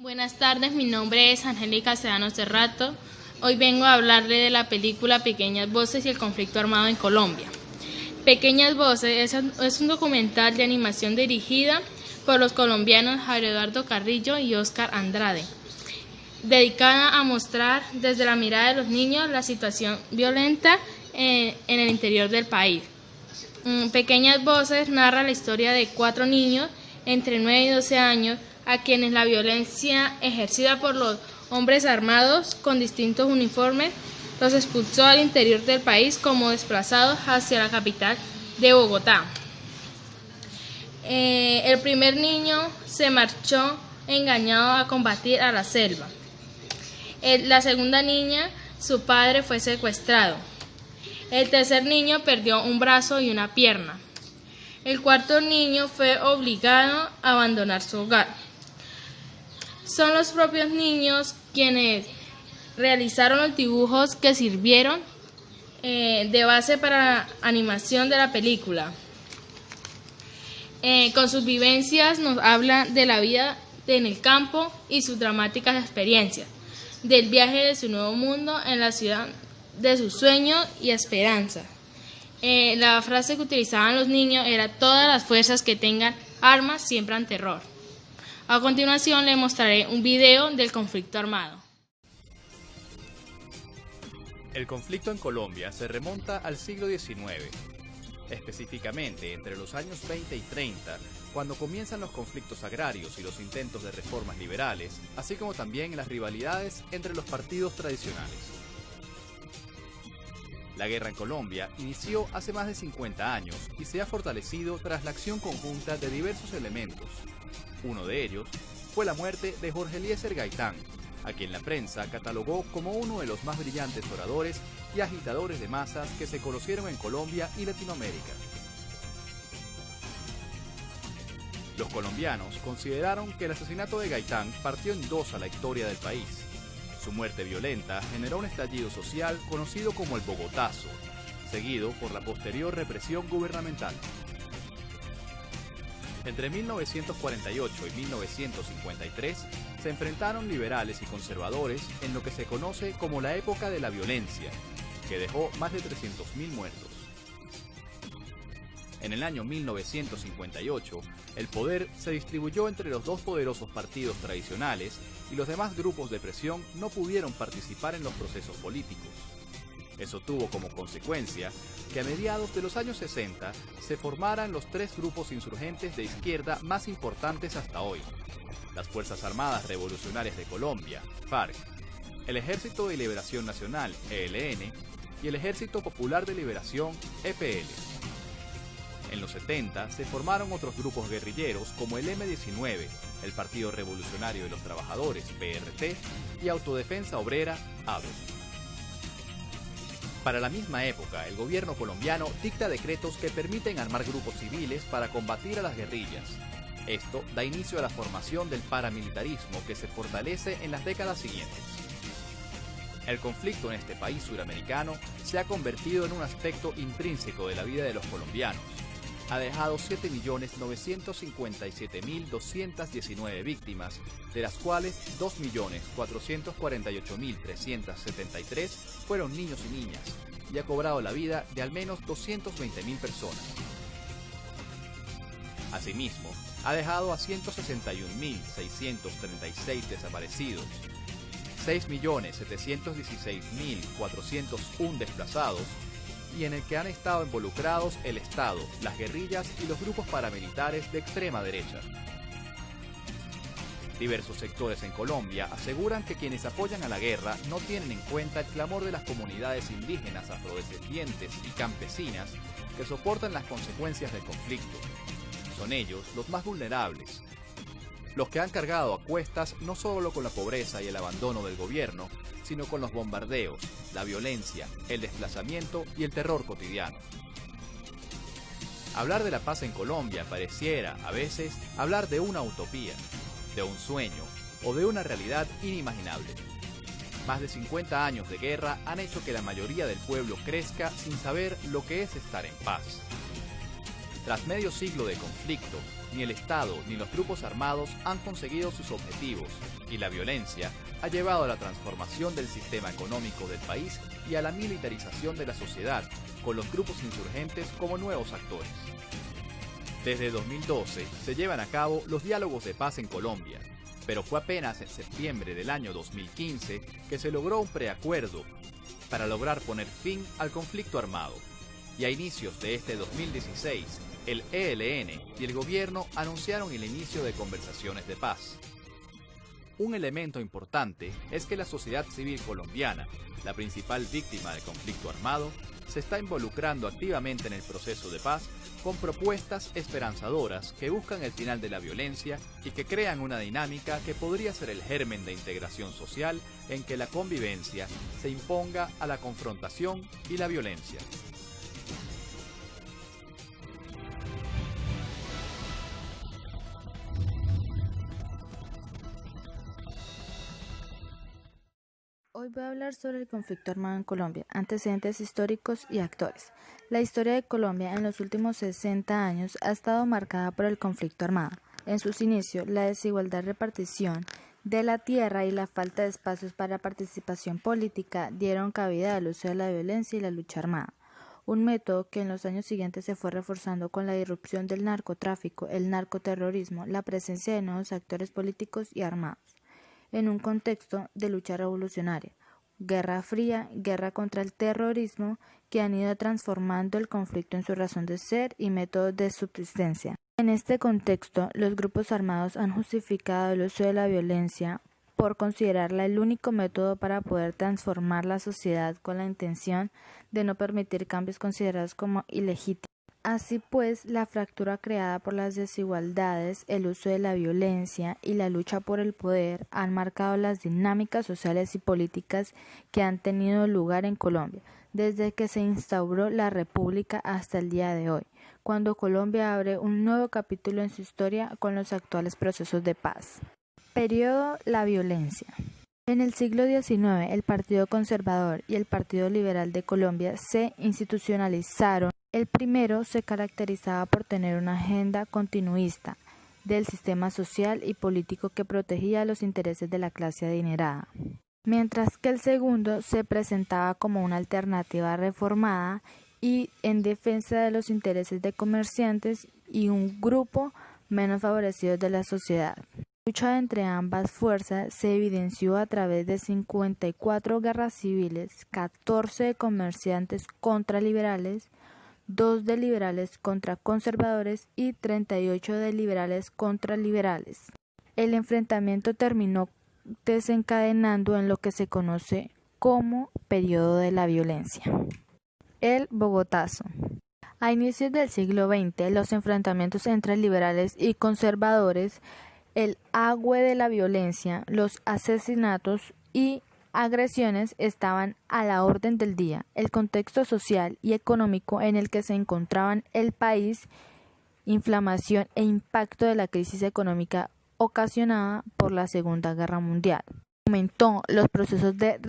Buenas tardes, mi nombre es Angélica Sedano Cerrato. Hoy vengo a hablarle de la película Pequeñas Voces y el conflicto armado en Colombia. Pequeñas Voces es un documental de animación dirigida por los colombianos Jairo Eduardo Carrillo y Óscar Andrade, dedicada a mostrar desde la mirada de los niños la situación violenta en el interior del país. Pequeñas Voces narra la historia de 4 niños entre 9 y 12 años a quienes la violencia ejercida por los hombres armados con distintos uniformes los expulsó al interior del país como desplazados hacia la capital de Bogotá. El primer niño se marchó engañado a combatir a la selva. La segunda niña, su padre fue secuestrado. El tercer niño perdió un brazo y una pierna. El cuarto niño fue obligado a abandonar su hogar. Son los propios niños quienes realizaron los dibujos que sirvieron de base para la animación de la película. Con sus vivencias nos habla de la vida en el campo y sus dramáticas experiencias, del viaje de su nuevo mundo en la ciudad de sus sueños y esperanza. La frase que utilizaban los niños era: todas las fuerzas que tengan armas siembran terror. A continuación le mostraré un video del conflicto armado. El conflicto en Colombia se remonta al siglo XIX, específicamente entre los años 20 y 30, cuando comienzan los conflictos agrarios y los intentos de reformas liberales, así como también las rivalidades entre los partidos tradicionales. La guerra en Colombia inició hace más de 50 años y se ha fortalecido tras la acción conjunta de diversos elementos. Uno de ellos fue la muerte de Jorge Eliezer Gaitán, a quien la prensa catalogó como uno de los más brillantes oradores y agitadores de masas que se conocieron en Colombia y Latinoamérica. Los colombianos consideraron que el asesinato de Gaitán partió en dos a la historia del país. Su muerte violenta generó un estallido social conocido como el Bogotazo, seguido por la posterior represión gubernamental. Entre 1948 y 1953 se enfrentaron liberales y conservadores en lo que se conoce como la época de la violencia, que dejó más de 300.000 muertos. En el año 1958, el poder se distribuyó entre los dos poderosos partidos tradicionales y los demás grupos de presión no pudieron participar en los procesos políticos. Eso tuvo como consecuencia que a mediados de los años 60 se formaran los 3 grupos insurgentes de izquierda más importantes hasta hoy: las Fuerzas Armadas Revolucionarias de Colombia, FARC, el Ejército de Liberación Nacional, ELN, y el Ejército Popular de Liberación, EPL. En los 70 se formaron otros grupos guerrilleros como el M-19, el Partido Revolucionario de los Trabajadores, PRT, y Autodefensa Obrera, ADO. Para la misma época, el gobierno colombiano dicta decretos que permiten armar grupos civiles para combatir a las guerrillas. Esto da inicio a la formación del paramilitarismo, que se fortalece en las décadas siguientes. El conflicto en este país suramericano se ha convertido en un aspecto intrínseco de la vida de los colombianos. Ha dejado 7.957.219 víctimas, de las cuales 2.448.373 fueron niños y niñas, y ha cobrado la vida de al menos 220.000 personas. Asimismo, ha dejado a 161.636 desaparecidos, 6.716.401 desplazados, y en el que han estado involucrados el Estado, las guerrillas y los grupos paramilitares de extrema derecha. Diversos sectores en Colombia aseguran que quienes apoyan a la guerra no tienen en cuenta el clamor de las comunidades indígenas, afrodescendientes y campesinas que soportan las consecuencias del conflicto. Son ellos los más vulnerables, los que han cargado a cuestas no solo con la pobreza y el abandono del gobierno, sino con los bombardeos, la violencia, el desplazamiento y el terror cotidiano. Hablar de la paz en Colombia pareciera, a veces, hablar de una utopía, de un sueño o de una realidad inimaginable. Más de 50 años de guerra han hecho que la mayoría del pueblo crezca sin saber lo que es estar en paz. Tras medio siglo de conflicto, ni el Estado ni los grupos armados han conseguido sus objetivos y la violencia ha llevado a la transformación del sistema económico del país y a la militarización de la sociedad, con los grupos insurgentes como nuevos actores. Desde 2012 se llevan a cabo los diálogos de paz en Colombia, pero fue apenas en septiembre del año 2015 que se logró un preacuerdo para lograr poner fin al conflicto armado. Y a inicios de este 2016, el ELN y el gobierno anunciaron el inicio de conversaciones de paz. Un elemento importante es que la sociedad civil colombiana, la principal víctima del conflicto armado, se está involucrando activamente en el proceso de paz con propuestas esperanzadoras que buscan el final de la violencia y que crean una dinámica que podría ser el germen de integración social en que la convivencia se imponga a la confrontación y la violencia. Hoy voy a hablar sobre el conflicto armado en Colombia, antecedentes históricos y actores. La historia de Colombia en los últimos 60 años ha estado marcada por el conflicto armado. En sus inicios, la desigualdad repartición de la tierra y la falta de espacios para participación política dieron cabida al uso de la violencia y la lucha armada. Un método que en los años siguientes se fue reforzando con la irrupción del narcotráfico, el narcoterrorismo, la presencia de nuevos actores políticos y armados. En un contexto de lucha revolucionaria, Guerra Fría, guerra contra el terrorismo, que han ido transformando el conflicto en su razón de ser y métodos de subsistencia. En este contexto, los grupos armados han justificado el uso de la violencia por considerarla el único método para poder transformar la sociedad con la intención de no permitir cambios considerados como ilegítimos. Así pues, la fractura creada por las desigualdades, el uso de la violencia y la lucha por el poder han marcado las dinámicas sociales y políticas que han tenido lugar en Colombia, desde que se instauró la República hasta el día de hoy, cuando Colombia abre un nuevo capítulo en su historia con los actuales procesos de paz. Periodo la violencia. En el siglo XIX, el Partido Conservador y el Partido Liberal de Colombia se institucionalizaron. El primero se caracterizaba por tener una agenda continuista del sistema social y político que protegía los intereses de la clase adinerada, mientras que el segundo se presentaba como una alternativa reformada y en defensa de los intereses de comerciantes y un grupo menos favorecido de la sociedad. La lucha entre ambas fuerzas se evidenció a través de 54 guerras civiles, 14 de comerciantes contra liberales, 2 de liberales contra conservadores y 38 de liberales contra liberales. El enfrentamiento terminó desencadenando en lo que se conoce como periodo de la violencia. El Bogotazo. A inicios del siglo XX, los enfrentamientos entre liberales y conservadores, el auge de la violencia, los asesinatos y agresiones estaban a la orden del día. El contexto social y económico en el que se encontraban el país, inflamación e impacto de la crisis económica ocasionada por la Segunda Guerra Mundial. Aumentó los procesos de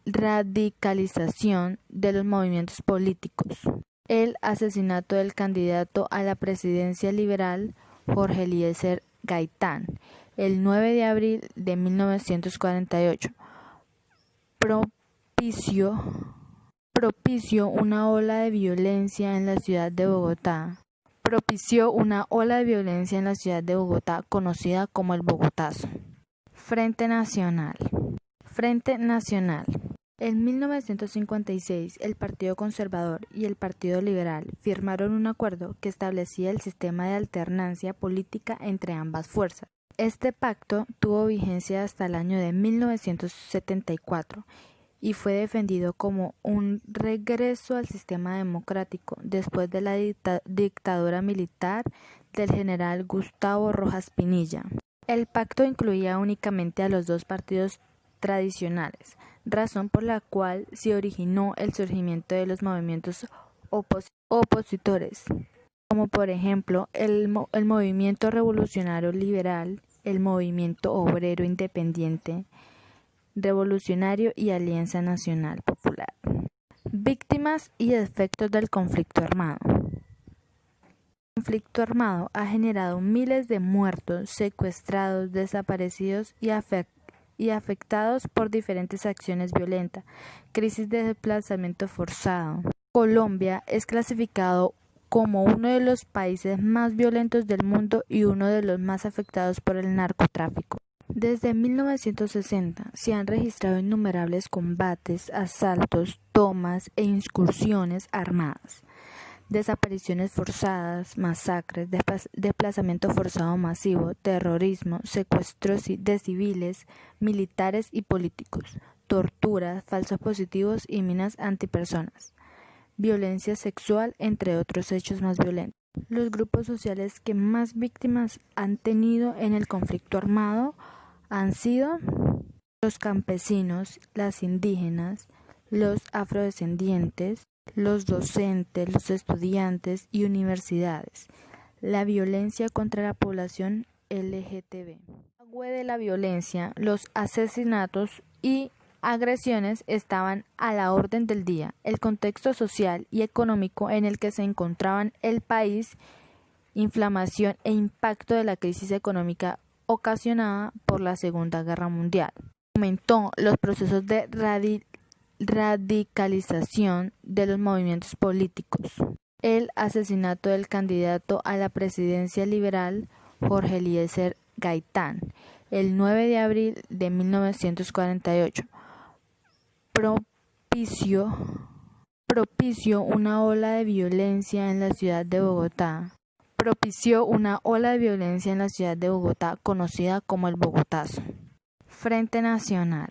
radicalización de los movimientos políticos. El asesinato del candidato a la presidencia liberal, Jorge Eliezer Gaitán, el 9 de abril de 1948, propició una ola de violencia en la ciudad de Bogotá. Conocida como el Bogotazo. Frente Nacional. En 1956, el Partido Conservador y el Partido Liberal firmaron un acuerdo que establecía el sistema de alternancia política entre ambas fuerzas. Este pacto tuvo vigencia hasta el año de 1974 y fue defendido como un regreso al sistema democrático después de la dictadura militar del general Gustavo Rojas Pinilla. El pacto incluía únicamente a los dos partidos tradicionales, razón por la cual se originó el surgimiento de los movimientos opositores, como por ejemplo el Movimiento Revolucionario Liberal, el Movimiento Obrero Independiente Revolucionario y Alianza Nacional Popular. Víctimas y efectos del conflicto armado. El conflicto armado ha generado miles de muertos, secuestrados, desaparecidos y afectados por diferentes acciones violentas, crisis de desplazamiento forzado. Colombia es clasificado como uno de los países más violentos del mundo y uno de los más afectados por el narcotráfico. Desde 1960 se han registrado innumerables combates, asaltos, tomas e incursiones armadas, desapariciones forzadas, masacres, desplazamiento forzado masivo, terrorismo, secuestros de civiles, militares y políticos, torturas, falsos positivos y minas antipersonas, violencia sexual, entre otros hechos más violentos. Los grupos sociales que más víctimas han tenido en el conflicto armado han sido los campesinos, las indígenas, los afrodescendientes, los docentes, los estudiantes y universidades. La violencia contra la población LGTB. De la violencia, los asesinatos y agresiones estaban a la orden del día. El contexto social y económico en el que se encontraba el país, inflamación e impacto de la crisis económica ocasionada por la Segunda Guerra Mundial. Aumentó los procesos de radicalización de los movimientos políticos. El asesinato del candidato a la presidencia liberal Jorge Eliezer Gaitán el 9 de abril de 1948 propició una ola de violencia en la ciudad de Bogotá. Conocida como el Bogotazo. Frente Nacional.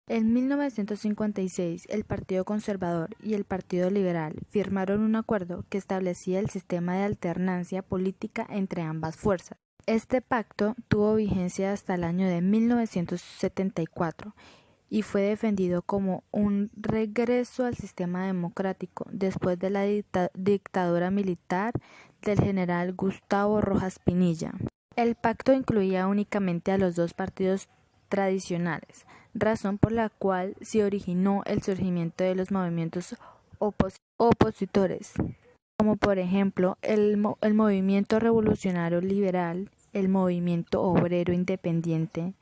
En 1956, el Partido Conservador y el Partido Liberal firmaron un acuerdo que establecía el sistema de alternancia política entre ambas fuerzas. Este pacto tuvo vigencia hasta el año de 1974 y fue defendido como un regreso al sistema democrático después de la dictadura militar del general Gustavo Rojas Pinilla. El pacto incluía únicamente a los dos partidos tradicionales, razón por la cual se originó el surgimiento de los movimientos opositores, como por ejemplo el Movimiento Revolucionario Liberal, el Movimiento Obrero Independiente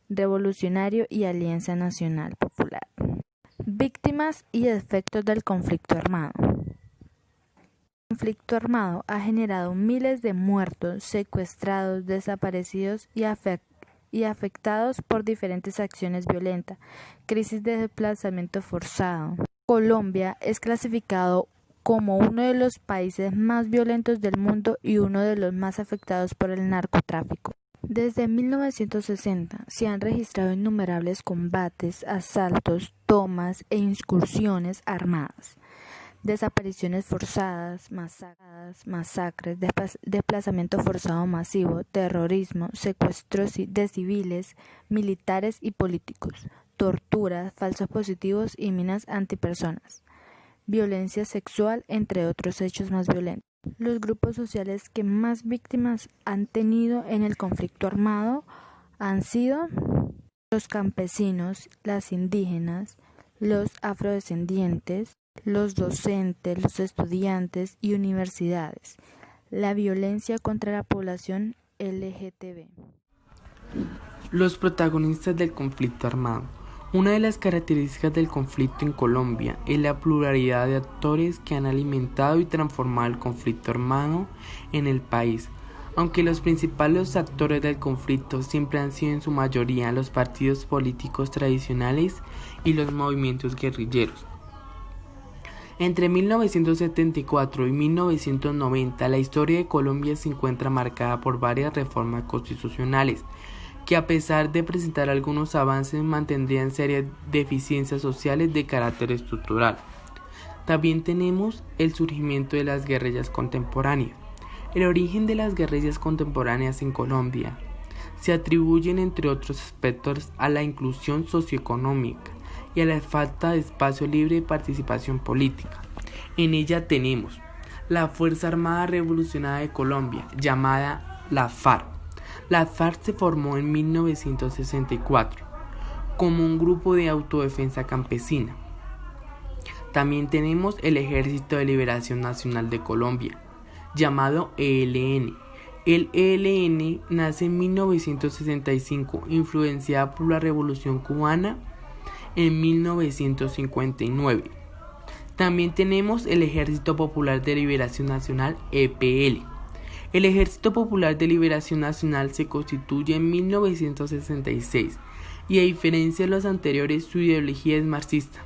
Revolucionario y Alianza Nacional Popular. Víctimas y efectos del conflicto armado. El conflicto armado ha generado miles de muertos, secuestrados, desaparecidos y afectados por diferentes acciones violentas, crisis de desplazamiento forzado. Colombia es clasificado como uno de los países más violentos del mundo y uno de los más afectados por el narcotráfico. Desde 1960 se han registrado innumerables combates, asaltos, tomas e incursiones armadas, desapariciones forzadas, masacres, desplazamiento forzado masivo, terrorismo, secuestros de civiles, militares y políticos, torturas, falsos positivos y minas antipersonas, violencia sexual, entre otros hechos más violentos. Los grupos sociales que más víctimas han tenido en el conflicto armado han sido los campesinos, las indígenas, los afrodescendientes, los docentes, los estudiantes y universidades. La violencia contra la población LGTB. Los protagonistas del conflicto armado. Una de las características del conflicto en Colombia es la pluralidad de actores que han alimentado y transformado el conflicto armado en el país. Aunque los principales actores del conflicto siempre han sido en su mayoría los partidos políticos tradicionales y los movimientos guerrilleros. Entre 1974 y 1990, la historia de Colombia se encuentra marcada por varias reformas constitucionales, que a pesar de presentar algunos avances mantendrían serias deficiencias sociales de carácter estructural. También tenemos el surgimiento de las guerrillas contemporáneas. El origen de las guerrillas contemporáneas en Colombia se atribuyen, entre otros aspectos, a la inclusión socioeconómica y a la falta de espacio libre de participación política. En ella tenemos la Fuerza Armada Revolucionaria de Colombia, llamada la FARC. La FARC se formó en 1964 como un grupo de autodefensa campesina. También tenemos el Ejército de Liberación Nacional de Colombia, llamado ELN. El ELN nace en 1965, influenciada por la Revolución Cubana en 1959. También tenemos el Ejército Popular de Liberación Nacional, EPL. El Ejército Popular de Liberación Nacional se constituye en 1966 y, a diferencia de los anteriores, su ideología es marxista.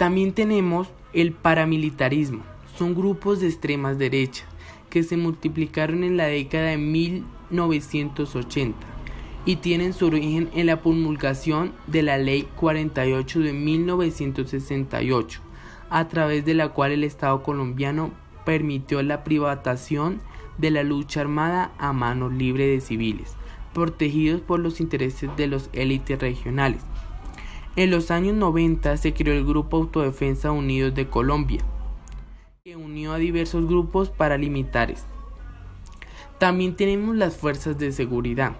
También tenemos el paramilitarismo. Son grupos de extremas derechas que se multiplicaron en la década de 1980 y tienen su origen en la promulgación de la Ley 48 de 1968, a través de la cual el Estado colombiano permitió la privatización de la lucha armada a mano libre de civiles, protegidos por los intereses de las élites regionales. En los años 90 se creó el Grupo Autodefensa Unidos de Colombia, que unió a diversos grupos paramilitares. También tenemos las fuerzas de seguridad.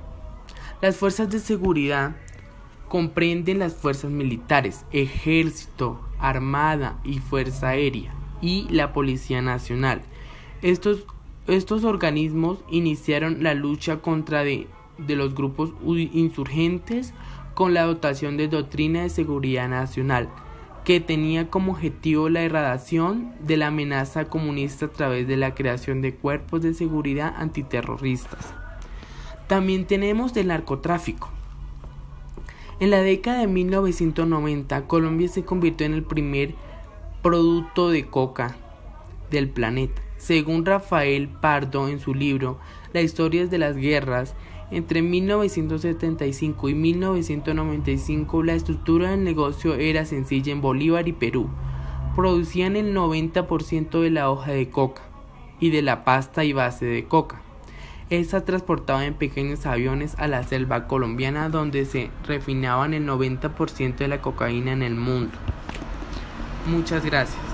Las fuerzas de seguridad comprenden las fuerzas militares, ejército, armada y fuerza aérea, y la Policía Nacional. Estos organismos iniciaron la lucha contra de los grupos insurgentes con la dotación de doctrina de seguridad nacional, que tenía como objetivo la erradicación de la amenaza comunista a través de la creación de cuerpos de seguridad antiterroristas. También tenemos el narcotráfico. En la década de 1990, Colombia se convirtió en el primer producto de coca del planeta. Según Rafael Pardo en su libro La historia de las guerras, entre 1975 y 1995 la estructura del negocio era sencilla en Bolívar y Perú. Producían el 90% de la hoja de coca y de la pasta y base de coca. Esta transportaba en pequeños aviones a la selva colombiana, donde se refinaban el 90% de la cocaína en el mundo. Muchas gracias.